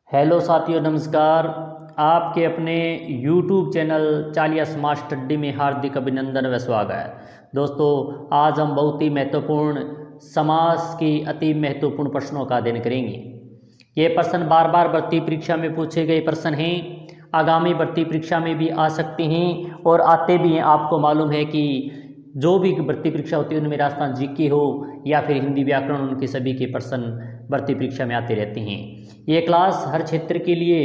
Hello साथियों, नमस्कार। आपके अपने YouTube चैनल चालिया स्मार्ट स्टडी में हार्दिक अभिनंदन व स्वागत है। दोस्तों, आज हम बहुत ही महत्वपूर्ण समास की अति महत्वपूर्ण प्रश्नों का अध्ययन करेंगे। ये प्रश्न बार बार भर्ती परीक्षा में पूछे गए प्रश्न हैं, आगामी भर्ती परीक्षा में भी आ सकते हैं और आते भी हैं। आपको मालूम है कि जो भी भर्ती परीक्षा होती है उनमें राजस्थान जीके हो या फिर हिंदी व्याकरण, उनके सभी के प्रश्न भर्ती परीक्षा में आते रहते हैं। ये क्लास हर क्षेत्र के लिए,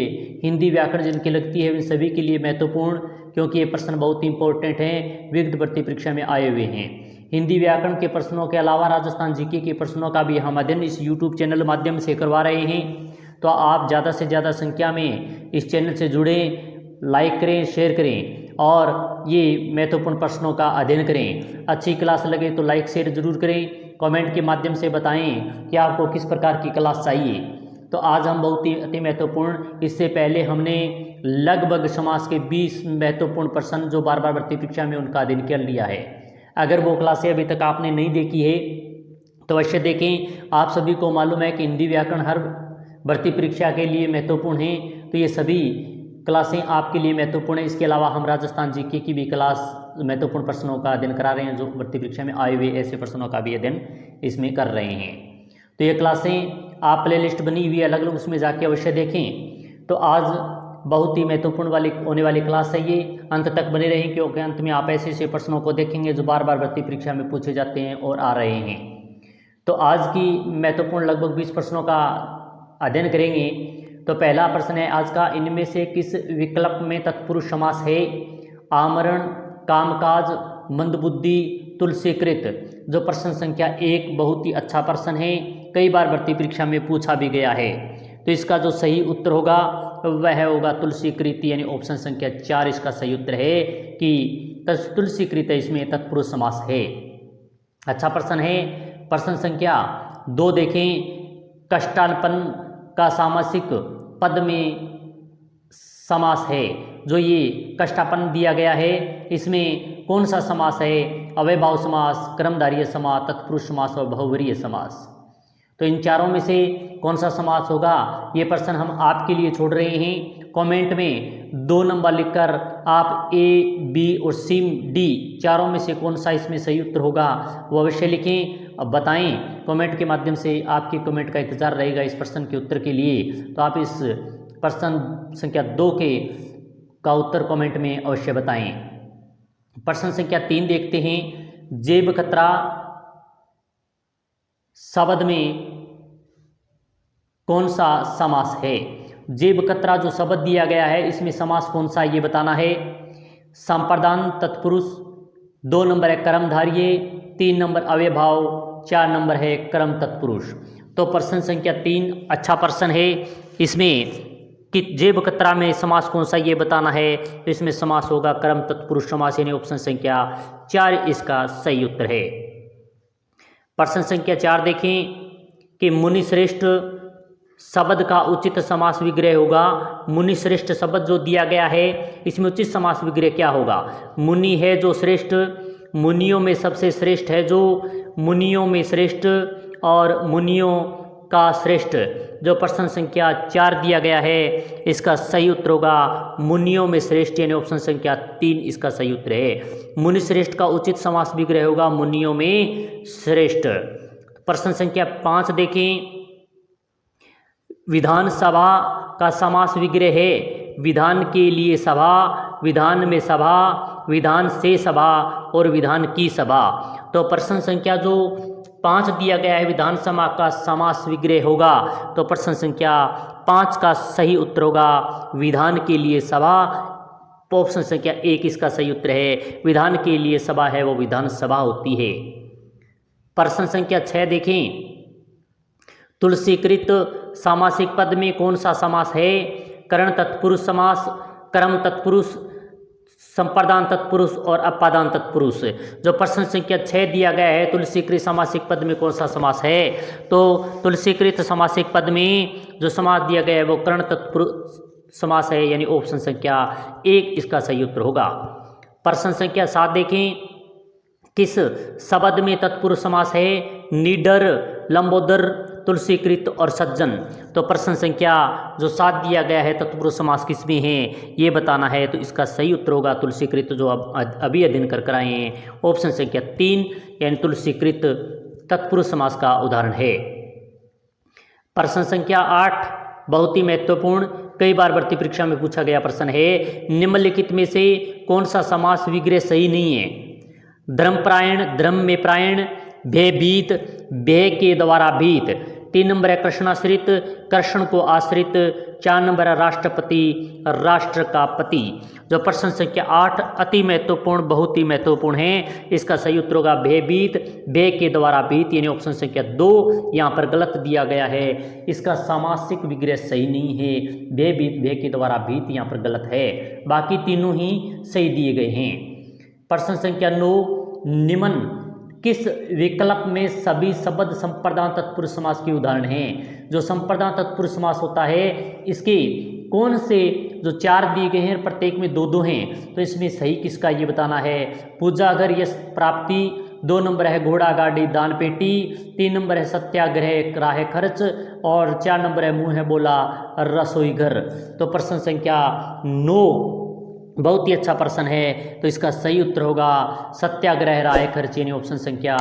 हिंदी व्याकरण जिनकी लगती है उन सभी के लिए महत्वपूर्ण, क्योंकि ये प्रश्न बहुत ही इंपॉर्टेंट हैं, विविध भर्ती परीक्षा में आए हुए हैं। हिंदी व्याकरण के प्रश्नों के अलावा राजस्थान जीके के प्रश्नों का भी हम अध्ययन इस यूट्यूब चैनल माध्यम से करवा रहे हैं। तो आप ज़्यादा से ज़्यादा संख्या में इस चैनल से जुड़ें, लाइक करें, शेयर करें और ये महत्वपूर्ण प्रश्नों का अध्ययन करें। अच्छी क्लास लगे तो लाइक शेयर जरूर करें, कमेंट के माध्यम से बताएं कि आपको किस प्रकार की क्लास चाहिए। तो आज हम बहुत ही अति महत्वपूर्ण, इससे पहले हमने लगभग समास के 20 महत्वपूर्ण प्रश्न जो बार बार भर्ती परीक्षा में उनका अध्ययन कर लिया है। अगर वो क्लासें अभी तक आपने नहीं देखी है तो अवश्य देखें। आप सभी को मालूम है कि हिंदी व्याकरण हर भर्ती परीक्षा के लिए महत्वपूर्ण है, तो ये सभी क्लासें आपके लिए महत्वपूर्ण है। इसके अलावा हम राजस्थान जीके की भी क्लास महत्वपूर्ण प्रश्नों का अध्ययन करा रहे हैं, जो भर्ती परीक्षा में आए हुए ऐसे प्रश्नों का भी अध्ययन इसमें कर रहे हैं। तो ये क्लासें आप प्लेलिस्ट बनी हुई है अलग अलग, उसमें जाके अवश्य देखें। तो आज बहुत ही महत्वपूर्ण वाली होने वाली क्लास है ये, अंत तक बने रहें, क्योंकि अंत में आप ऐसे ऐसे प्रश्नों को देखेंगे जो बार बार भर्ती परीक्षा में पूछे जाते हैं और आ रहे हैं। तो आज की महत्वपूर्ण लगभग 20 प्रश्नों का अध्ययन करेंगे। तो पहला प्रश्न है आज का, इनमें से किस विकल्प में तत्पुरुष समास है? आमरण, कामकाज, मंदबुद्धि, तुलसीकृत। जो प्रश्न संख्या 1 बहुत ही अच्छा प्रश्न है, कई बार भर्ती परीक्षा में पूछा भी गया है। तो इसका जो सही उत्तर होगा वह होगा तुलसीकृत, यानी ऑप्शन संख्या 4 इसका सही उत्तर है कि तुलसीकृत इसमें तत्पुरुष समास है। अच्छा प्रश्न है। प्रश्न संख्या 2 देखें, कष्टालपन का सामासिक पद में समास है। जो ये कष्टापन दिया गया है इसमें कौन सा समास है? अव्ययभाव समास, कर्मधारय समास, तत्पुरुष समास और बहुवरीय समास। तो इन चारों में से कौन सा समास होगा, ये प्रश्न हम आपके लिए छोड़ रहे हैं। कमेंट में 2 नंबर लिखकर आप ए, बी और सी, डी चारों में से कौन सा इसमें सही उत्तर होगा वो अवश्य लिखें। अब बताएं, कमेंट के माध्यम से आपके कमेंट का इंतजार रहेगा इस प्रश्न के उत्तर के लिए। तो आप इस प्रश्न संख्या 2 का उत्तर कमेंट में अवश्य बताएं। प्रश्न संख्या 3 देखते हैं, जेब कतरा शब्द में कौन सा समास है? जेब कतरा जो शब्द दिया गया है इसमें समास कौन सा ये बताना है। संप्रदान तत्पुरुष, 2 नंबर है कर्मधारय, 3 नंबर अव्ययभाव, 4 नंबर है कर्म तत्पुरुष। तो प्रश्न संख्या 3 अच्छा प्रश्न है। इसमें कि जेब कतरा में समास कौन सा ये बताना है, तो इसमें समास होगा कर्म तत्पुरुष समास, यानी ऑप्शन संख्या 4 इसका सही उत्तर है। प्रश्न संख्या 4 देखें कि मुनिश्रेष्ठ शब्द का उचित समास विग्रह होगा। मुनिश्रेष्ठ शब्द जो दिया गया है इसमें उचित समास विग्रह क्या होगा? मुनि है जो श्रेष्ठ, मुनियों में सबसे श्रेष्ठ है जो, मुनियों में श्रेष्ठ और मुनियों का श्रेष्ठ। जो प्रश्न संख्या 4 दिया गया है इसका सही उत्तर होगा मुनियों में श्रेष्ठ, यानी ऑप्शन संख्या 3 इसका सही उत्तर है। मुनि श्रेष्ठ का उचित समास विग्रह होगा मुनियों में श्रेष्ठ। प्रश्न संख्या 5 देखें, विधानसभा का समास विग्रह है। विधान के लिए सभा, विधान में सभा, विधान से सभा और विधान की सभा। तो प्रश्न संख्या जो 5 दिया गया है विधानसभा का समास विग्रह होगा, तो प्रश्न संख्या 5 का सही उत्तर होगा विधान के लिए सभा। ऑप्शन संख्या 1 इसका सही उत्तर है। विधान के लिए सभा है वो विधानसभा होती है। प्रश्न संख्या 6 देखें, तुलसीकृत सामासिक पद में कौन सा समास है? करण तत्पुरुष समास, कर्म तत्पुरुष, संप्रदान तत्पुरुष और अपादान तत्पुरुष। जो प्रश्न संख्या 6 दिया गया है तुलसीकृत सामासिक पद में कौन सा समास है, तो तुलसीकृत सामासिक पद में जो समास दिया गया है वो करण तत्पुरुष समास है, यानी ऑप्शन संख्या 1 इसका सही उत्तर होगा। प्रश्न संख्या 7 देखें, किस शब्द में तत्पुरुष समास है? निडर, लंबोदर, तुलसीकृत और सज्जन। तो प्रश्न संख्या जो 7 दिया गया है तत्पुरुष समास किसमें है ये बताना है। तो इसका सही उत्तर होगा तुलसीकृत, जो अब अभी अध्ययन कर आए हैं। ऑप्शन संख्या 3 यानी तुलसीकृत तत्पुरुष समास का उदाहरण है। प्रश्न संख्या 8 बहुत ही महत्वपूर्ण, कई बार भर्ती परीक्षा में पूछा गया प्रश्न है। निम्नलिखित में से कौन सा समास विग्रह सही नहीं है? धर्मपरायण, धर्म में प्रायण, भयभीत, भय के द्वारा भीत। 3 नंबर है कृष्णाश्रित, कृष्ण को आश्रित। 4 नंबर है राष्ट्रपति, राष्ट्र का पति। जो प्रश्न संख्या 8 अति महत्वपूर्ण, बहुत ही महत्वपूर्ण है। इसका सही उत्तर होगा भयभीत, भय के द्वारा भीत, यानी ऑप्शन संख्या 2 यहाँ पर गलत दिया गया है। इसका सामासिक विग्रह सही नहीं है। भयभीत, भय के द्वारा भीत यहाँ पर गलत है, बाकी तीनों ही सही दिए गए हैं। प्रश्न संख्या 9 निम्न किस विकल्प में सभी शब्द संप्रदान तत्पुरुष समास के उदाहरण हैं? जो संप्रदान तत्पुरुष समास होता है इसके कौन से जो 4 दिए गए हैं प्रत्येक में 2-2 हैं, तो इसमें सही किसका ये बताना है। पूजा घर यश प्राप्ति, 2 नंबर है घोड़ा गाड़ी दान पेटी, 3 नंबर है सत्याग्रह राह खर्च और 4 नंबर है मुंह है बोला रसोई घर। तो प्रश्न संख्या 9 बहुत ही अच्छा प्रश्न है। तो इसका सही उत्तर होगा सत्याग्रह राय खर्च, यानी ऑप्शन संख्या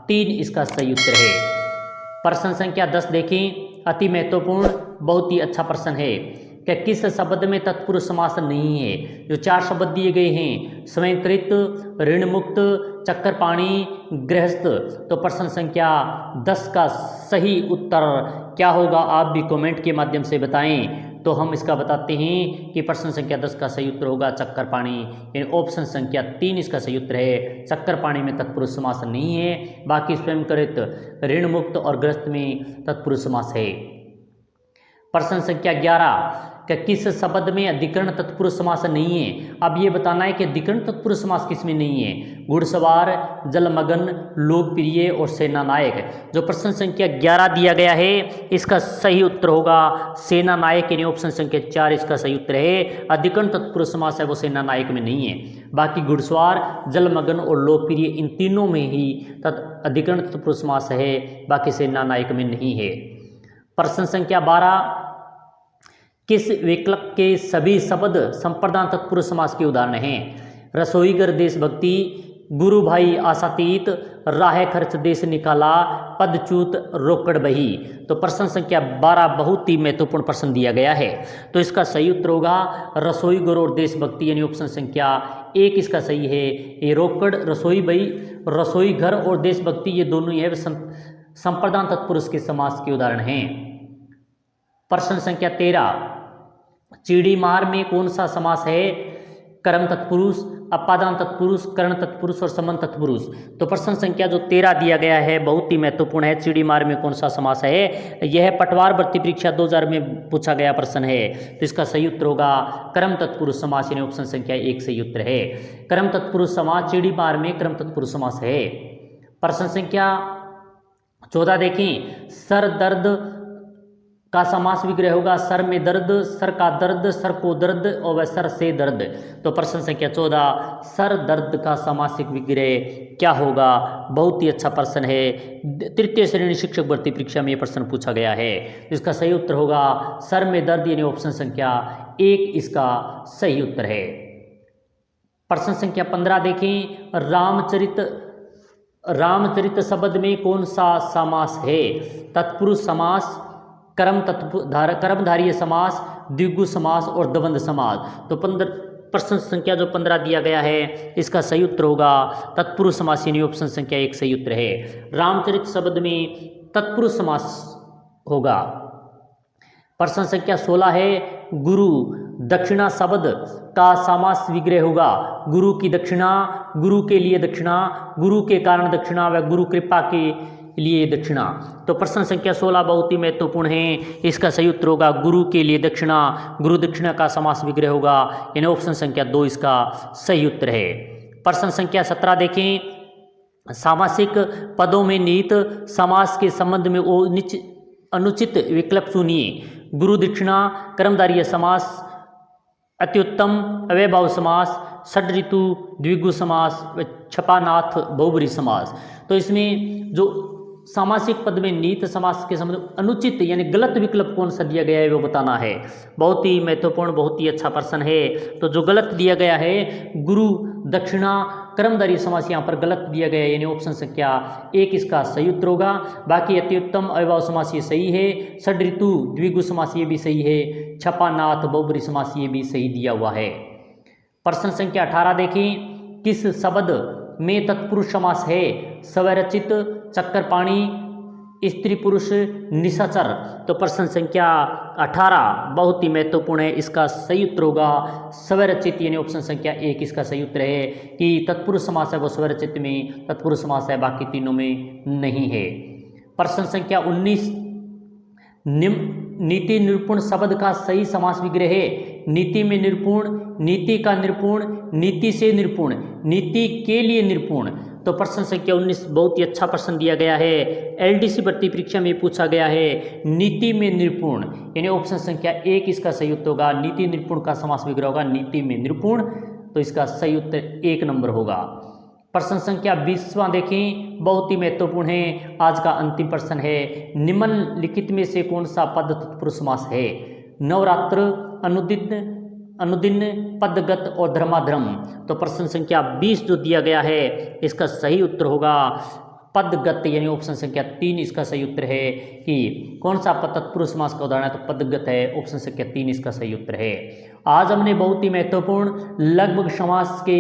3 इसका सही उत्तर है। प्रश्न संख्या 10 देखें, अति महत्वपूर्ण, बहुत ही अच्छा प्रश्न है कि किस शब्द में तत्पुरुष समास नहीं है। जो 4 शब्द दिए गए हैं स्वयंकृत, ऋण मुक्त, चक्करपाणी, गृहस्थ। तो प्रश्न संख्या 10 का सही उत्तर क्या होगा आप भी कमेंट के माध्यम से बताएं। तो हम इसका बताते हैं कि प्रश्न संख्या 10 का सही उत्तर होगा चक्करपाणी, यानी ऑप्शन संख्या 3 इसका सही उत्तर है। चक्करपाणी में तत्पुरुष समास नहीं है, बाकी स्वयंकृत, ऋण मुक्त और गृहस्थ में तत्पुरुष समास है। प्रश्न संख्या 11 कि किस शब्द में अधिकरण तत्पुरुष समास नहीं है। अब ये बताना है कि अधिकरण तत्पुरुष समास किसमें नहीं है। घुड़सवार, जलमग्न, लोकप्रिय और सेना नायक। जो प्रश्न संख्या 11 दिया गया है इसका सही उत्तर होगा सेना नायक, यानी ऑप्शन संख्या 4 इसका सही उत्तर है। अधिकरण तत्पुरुष समास है वो सेना नायक में नहीं है, बाकी घुड़सवार, जलमग्न और लोकप्रिय इन तीनों में ही अधिकरण तत्पुरुष समास है, बाकी सेना नायक में नहीं है। प्रश्न संख्या 12 किस विकल्प के सभी शब्द संप्रदान तत्पुरुष समास के उदाहरण हैं। रसोईघर देशभक्ति, गुरु भाई आशातीत, राह खर्च देश निकाला, पदच्युत रोकड़ बही। तो प्रश्न संख्या 12 बहुत ही महत्वपूर्ण प्रश्न दिया गया है। तो इसका सही उत्तर होगा रसोईघर और देशभक्ति, यानी ऑप्शन संख्या 1 इसका सही है। ये रोकड़, रसोई बही, रसोईघर और देशभक्ति ये दोनों ही है संप्रदान तत्पुरुष के समास के उदाहरण हैं। प्रश्न संख्या 13 चिड़ी मार में कौन सा समास है। कर्म तत्पुरुष, अपादान तत्पुरुष, कर्ण तत्पुरुष और संबंध तत्पुरुष। तो प्रश्न संख्या जो 13 दिया गया है बहुत ही महत्वपूर्ण है। चिड़ी मार में कौन सा समास है। यह पटवार भर्ती परीक्षा 2000 में पूछा गया प्रश्न है। तो इसका सही उत्तर होगा कर्म तत्पुरुष समास, यानी ऑप्शन संख्या 1 सही उत्तर है। कर्म तत्पुरुष समास चिड़ी मार में कर्म तत्पुरुष समास है। प्रश्न संख्या 14 देखें, सर दर्द का समास विग्रह होगा सर में दर्द, सर का दर्द, सर को दर्द और वह सर से दर्द। तो प्रश्न संख्या 14 सर दर्द का समासिक विग्रह क्या होगा। बहुत ही अच्छा प्रश्न है, तृतीय श्रेणी शिक्षक भर्ती परीक्षा में यह प्रश्न पूछा गया है। इसका सही उत्तर होगा सर में दर्द, यानी ऑप्शन संख्या 1 इसका सही उत्तर है। प्रश्न संख्या 15 देखें, रामचरित शब्द में कौन सा समास है। तत्पुरुष समास, कर्मधारय समास, द्विगु समास और द्वंद्व समास। तो प्रश्न संख्या जो 15 दिया गया है इसका सही उत्तर होगा तत्पुरुष समास, यानी ऑप्शन संख्या 1 सही उत्तर है। रामचरित शब्द में तत्पुरुष समास होगा। प्रश्न संख्या 16 है, गुरु दक्षिणा शब्द का समास विग्रह होगा। गुरु की दक्षिणा, गुरु के लिए दक्षिणा, गुरु के कारण दक्षिणा व गुरु कृपा के लिए दक्षिणा। तो प्रश्न संख्या 16 बहुत ही महत्वपूर्ण है। इसका सही उत्तर होगा गुरु के लिए दक्षिणा, गुरु दक्षिणा का समास विग्रह होगा, यानी ऑप्शन संख्या 2 इसका सही उत्तर है। प्रश्न संख्या 17 देखें, सामासिक पदों में निहित समास के संबंध में वो अनुचित विकल्प सुनिए। गुरु दक्षिणा, कर्मधारय समास, अत्युत्तम, अव्ययभाव समास, षड ऋतु, द्विगु समास, छपानाथ बहुब्रीहि समास। तो इसमें जो सामासिक पद में नीत समास के संबंध अनुचित यानी गलत विकल्प कौन सा दिया गया है वो बताना है। बहुत ही महत्वपूर्ण, बहुत ही अच्छा प्रश्न है। तो जो गलत दिया गया है गुरु दक्षिणा कर्मधारय समास यहाँ पर गलत दिया गया है, यानी ऑप्शन संख्या 1 इसका सही उत्तर होगा। बाकी अति उत्तम अव्ययभाव समास ये सही है। षड ऋतु द्विगु समास ये भी सही है। छपानाथ बहुब्रीहि समास ये भी सही दिया हुआ है। प्रश्न संख्या 18 देखें, किस शब्द में तत्पुरुष समास है? स्वरचित, चक्करपाणी, स्त्री पुरुष, निशाचर। तो प्रश्न संख्या 18 बहुत ही महत्वपूर्ण है, इसका सही उत्तर होगा स्वरचित, यानी ऑप्शन संख्या 1 इसका सही उत्तर है कि तत्पुरुष समास है वो स्वरचित में तत्पुरुष समास है, बाकी तीनों में नहीं है। प्रश्न संख्या 19, नीति निरूपण शब्द का सही समास विग्रह है। नीति में निरूपण, नीति का निरूपण, नीति से निरूपण, नीति के लिए निरूपण। तो प्रश्न संख्या 19 बहुत ही अच्छा प्रश्न दिया गया है, एलडीसी भर्ती परीक्षा में पूछा गया है। नीति में निरूपण यानी ऑप्शन संख्या 1 इसका सही उत्तर होगा। नीति निरूपण का समास विग्रह होगा नीति में निरूपण, तो इसका सही उत्तर 1 नंबर होगा। प्रश्न संख्या 20वां देखें, बहुत ही महत्वपूर्ण है, आज का अंतिम प्रश्न है। निम्नलिखित में से कौन सा पद तत्पुरुष समास है? नवरात्र, अनुदिन, अनुदिन, पदगत और धर्माधर्म। तो प्रश्न संख्या 20 जो दिया गया है इसका सही उत्तर होगा पदगत, यानी ऑप्शन संख्या 3 इसका सही उत्तर है कि कौन सा पद तत्पुरुष समास का उदाहरण है, तो पदगत है, ऑप्शन संख्या 3 इसका सही उत्तर है। आज हमने बहुत ही महत्वपूर्ण लगभग समास के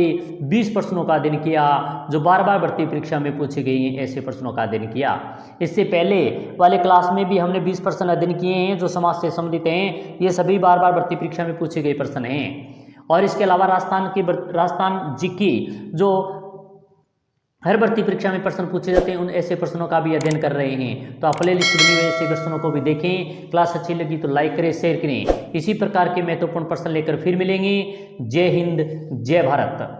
20 प्रश्नों का अध्ययन किया जो बार बार भर्ती परीक्षा में पूछे गए हैं, ऐसे प्रश्नों का अध्ययन किया। इससे पहले वाले क्लास में भी हमने 20 प्रश्न अध्ययन किए हैं जो समास से संबंधित हैं, ये सभी बार बार भर्ती परीक्षा में पूछे गए प्रश्न हैं। और इसके अलावा राजस्थान जीके जो हर भर्ती परीक्षा में प्रश्न पूछे जाते हैं उन ऐसे प्रश्नों का भी अध्ययन कर रहे हैं, तो आप प्ले लिस्ट बनी हुई ऐसे प्रश्नों को भी देखें। क्लास अच्छी लगी तो लाइक करें, शेयर करें। इसी प्रकार के महत्वपूर्ण प्रश्न लेकर फिर मिलेंगे। जय हिंद, जय भारत।